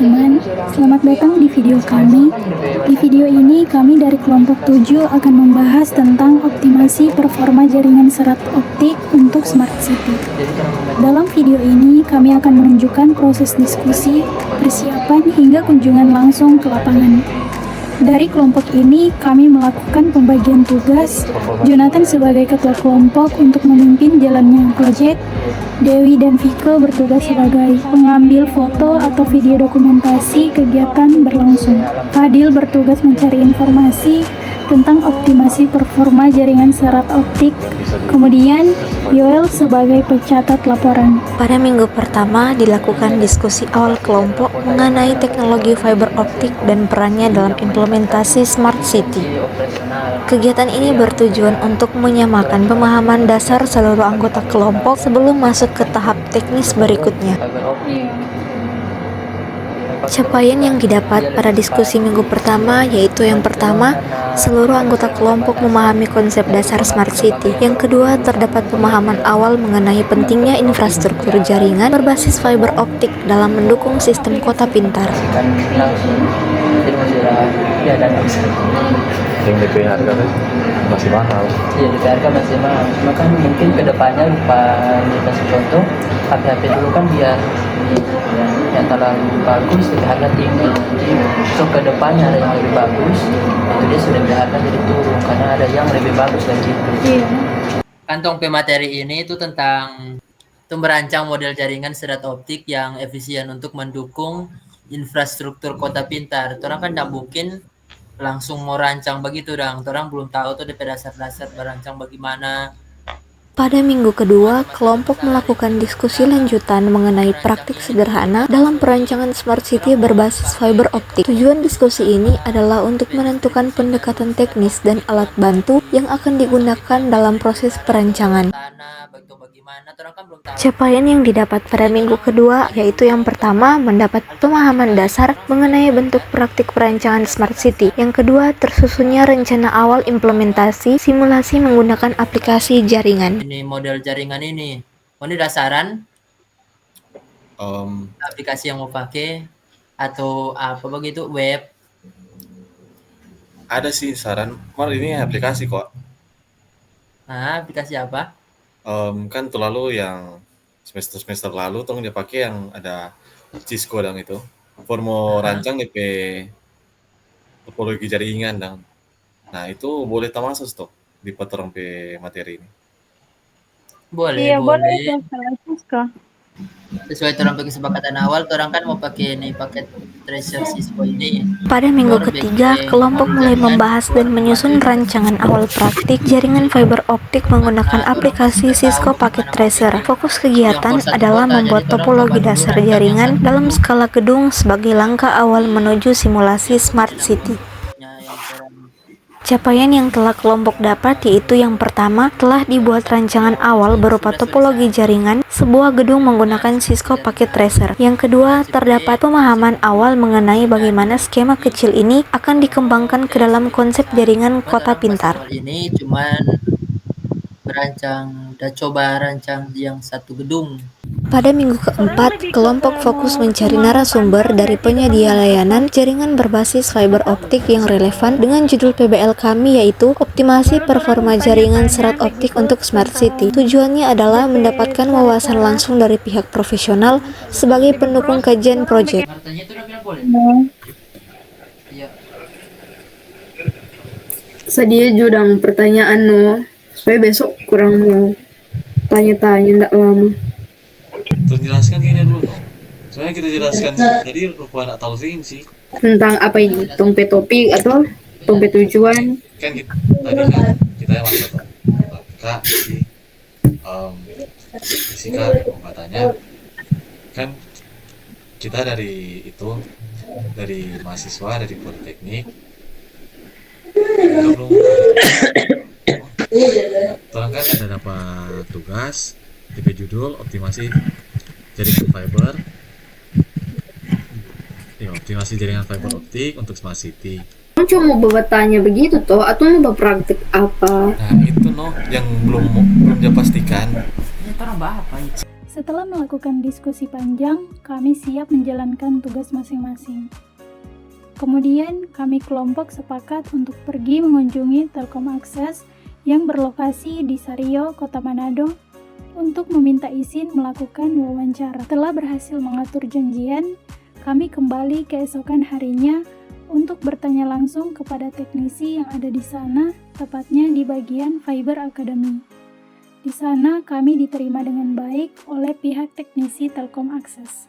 teman-teman, selamat datang di video kami. Di video ini kami dari kelompok 7 akan membahas tentang optimasi performa jaringan serat optik untuk Smart City. Dalam video ini kami akan menunjukkan proses diskusi, persiapan hingga kunjungan langsung ke lapangan. Dari kelompok ini, kami melakukan pembagian tugas. Jonathan sebagai ketua kelompok untuk memimpin jalannya proyek. Dewi dan Viko bertugas sebagai pengambil foto atau video dokumentasi kegiatan berlangsung. Fadil bertugas mencari informasi tentang optimasi performa jaringan serat optik. Kemudian, Yoel sebagai pencatat laporan. Pada minggu pertama dilakukan diskusi awal kelompok mengenai teknologi fiber optik dan perannya dalam implementasi Smart City. Kegiatan ini bertujuan untuk menyamakan pemahaman dasar seluruh anggota kelompok sebelum masuk ke tahap teknis berikutnya. Capaian yang didapat pada diskusi minggu pertama yaitu yang pertama, seluruh anggota kelompok memahami konsep dasar Smart City. Yang kedua, terdapat pemahaman awal mengenai pentingnya infrastruktur jaringan berbasis fiber optik dalam mendukung sistem kota pintar. Yang DP harga masih mahal. Iya, DP harga masih mahal. Maka mungkin kedepannya lupa dikasih contoh, HP dulu kan biar yang terlalu bagus DP harga tinggi. So kedepannya ada yang lebih bagus, itu dia sudah DP harga jadi turun karena ada yang lebih bagus dari itu. Iya. Kantong pemateri ini itu tentang merancang model jaringan serat optik yang efisien untuk mendukung infrastruktur kota pintar. Orang kan tidak mungkin langsung mau rancang begitu dong. Orang belum tahu tuh DP dasar-dasar berancang bagaimana. Pada minggu kedua, kelompok melakukan diskusi lanjutan mengenai praktik sederhana dalam perancangan Smart City berbasis fiber optik. Tujuan diskusi ini adalah untuk menentukan pendekatan teknis dan alat bantu yang akan digunakan dalam proses perancangan. Capaian yang didapat pada minggu kedua yaitu yang pertama, mendapat pemahaman dasar mengenai bentuk praktik perancangan Smart City. Yang kedua, tersusunnya rencana awal implementasi simulasi menggunakan aplikasi jaringan. Ini model jaringan ini. Ini dasaran aplikasi yang mau pakai atau apa begitu, web. Ada sih saran, Mar ini aplikasi kok. Nah, aplikasi apa? Kan terlalu yang semester lalu tong dia pakai yang ada Cisco dan itu. Formo rancang DP topologi jaringan dan. Nah, itu boleh masuk tuh di patorong pe materi ini. Boleh, Iya, boleh. Sesuai orang kesepakatan awal, orang kan mau pakai ini paket tracer Cisco ini. Pada minggu ketiga, kelompok mulai membahas dan menyusun rancangan awal praktik jaringan fiber optik menggunakan aplikasi Cisco Packet Tracer. Fokus kegiatan adalah membuat topologi dasar jaringan dalam skala gedung sebagai langkah awal menuju simulasi Smart City. Capaian yang telah kelompok dapat yaitu yang pertama, telah dibuat rancangan awal berupa topologi jaringan sebuah gedung menggunakan Cisco Packet Tracer. Yang kedua, terdapat pemahaman awal mengenai bagaimana skema kecil ini akan dikembangkan ke dalam konsep jaringan kota pintar. Ini cuman berancang, udah coba rancang yang satu gedung. Pada minggu keempat, kelompok fokus mencari narasumber dari penyedia layanan jaringan berbasis fiber optik yang relevan dengan judul PBL kami yaitu Optimasi Performa Jaringan Serat Optik untuk Smart City. Tujuannya adalah mendapatkan wawasan langsung dari pihak profesional sebagai pendukung kajian proyek. Sedia judang pertanyaan supaya besok kurang mau tanya-tanya ndak lama. Terjelaskan ini dulu dong. Soalnya kita jelaskan jadi lupa nak tahu sih. Tentang apa ini? Tongpe topik atau tongpe tujuan? Kan kita, tadi kan kita yang masuk kak jadi fisika katanya kan kita dari mahasiswa dari politeknik kita belum terang kan ada dapat tugas DP judul optimasi jaringan fiber optimasi jaringan fiber optik untuk Smart City. Kamu cuma mau bertanya begitu toh atau mau berpraktik apa? Nah, itu yang belum dia pastikan. Ini orang apa? Setelah melakukan diskusi panjang, kami siap menjalankan tugas masing-masing. Kemudian, kami kelompok sepakat untuk pergi mengunjungi Telkom Akses yang berlokasi di Sario, Kota Manado, untuk meminta izin melakukan wawancara. Setelah berhasil mengatur janjian, kami kembali keesokan harinya untuk bertanya langsung kepada teknisi yang ada di sana, tepatnya di bagian Fiber Academy. Di sana kami diterima dengan baik oleh pihak teknisi Telkom Akses.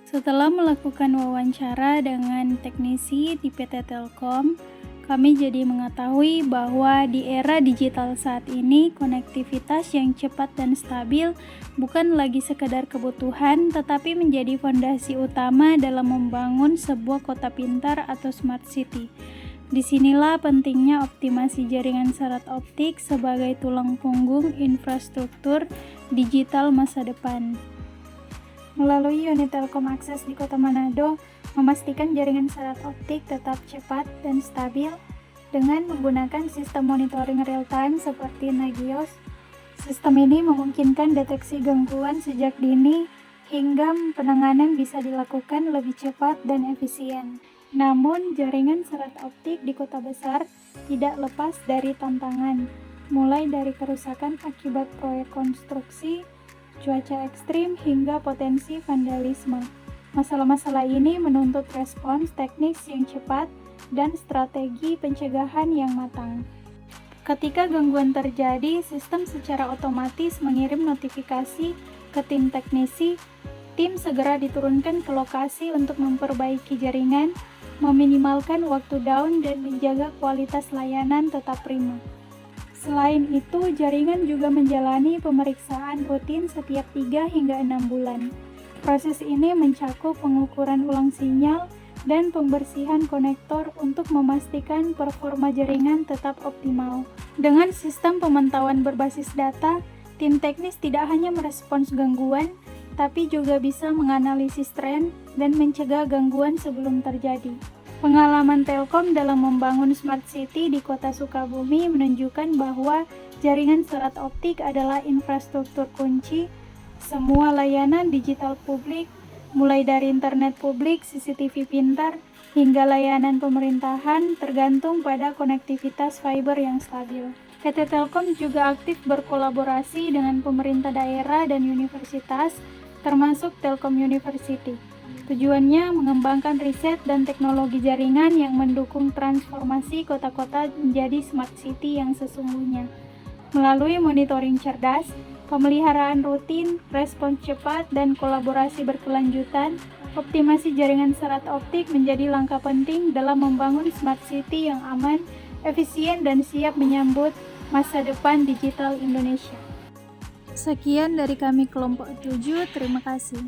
Setelah melakukan wawancara dengan teknisi di PT Telkom, kami jadi mengetahui bahwa di era digital saat ini, konektivitas yang cepat dan stabil bukan lagi sekedar kebutuhan, tetapi menjadi fondasi utama dalam membangun sebuah kota pintar atau smart city. Disinilah pentingnya optimasi jaringan serat optik sebagai tulang punggung infrastruktur digital masa depan. Melalui unit Telkom Akses di Kota Manado, memastikan jaringan serat optik tetap cepat dan stabil dengan menggunakan sistem monitoring real-time seperti Nagios. Sistem ini memungkinkan deteksi gangguan sejak dini hingga penanganan bisa dilakukan lebih cepat dan efisien. Namun, jaringan serat optik di kota besar tidak lepas dari tantangan, mulai dari kerusakan akibat proyek konstruksi, cuaca ekstrim, hingga potensi vandalisme. Masalah-masalah ini menuntut respons teknis yang cepat dan strategi pencegahan yang matang. Ketika gangguan terjadi, sistem secara otomatis mengirim notifikasi ke tim teknisi. Tim segera diturunkan ke lokasi untuk memperbaiki jaringan, meminimalkan waktu down, dan menjaga kualitas layanan tetap prima. Selain itu, jaringan juga menjalani pemeriksaan rutin setiap 3 hingga 6 bulan. Proses ini mencakup pengukuran ulang sinyal dan pembersihan konektor untuk memastikan performa jaringan tetap optimal. Dengan sistem pemantauan berbasis data, tim teknis tidak hanya merespons gangguan, tapi juga bisa menganalisis tren dan mencegah gangguan sebelum terjadi. Pengalaman Telkom dalam membangun Smart City di Kota Sukabumi menunjukkan bahwa jaringan serat optik adalah infrastruktur kunci. Semua layanan digital publik, mulai dari internet publik, CCTV pintar, hingga layanan pemerintahan tergantung pada konektivitas fiber yang stabil. PT Telkom juga aktif berkolaborasi dengan pemerintah daerah dan universitas, termasuk Telkom University. Tujuannya mengembangkan riset dan teknologi jaringan yang mendukung transformasi kota-kota menjadi smart city yang sesungguhnya. Melalui monitoring cerdas, pemeliharaan rutin, respons cepat, dan kolaborasi berkelanjutan, optimasi jaringan serat optik menjadi langkah penting dalam membangun smart city yang aman, efisien, dan siap menyambut masa depan digital Indonesia. Sekian dari kami kelompok 7, terima kasih.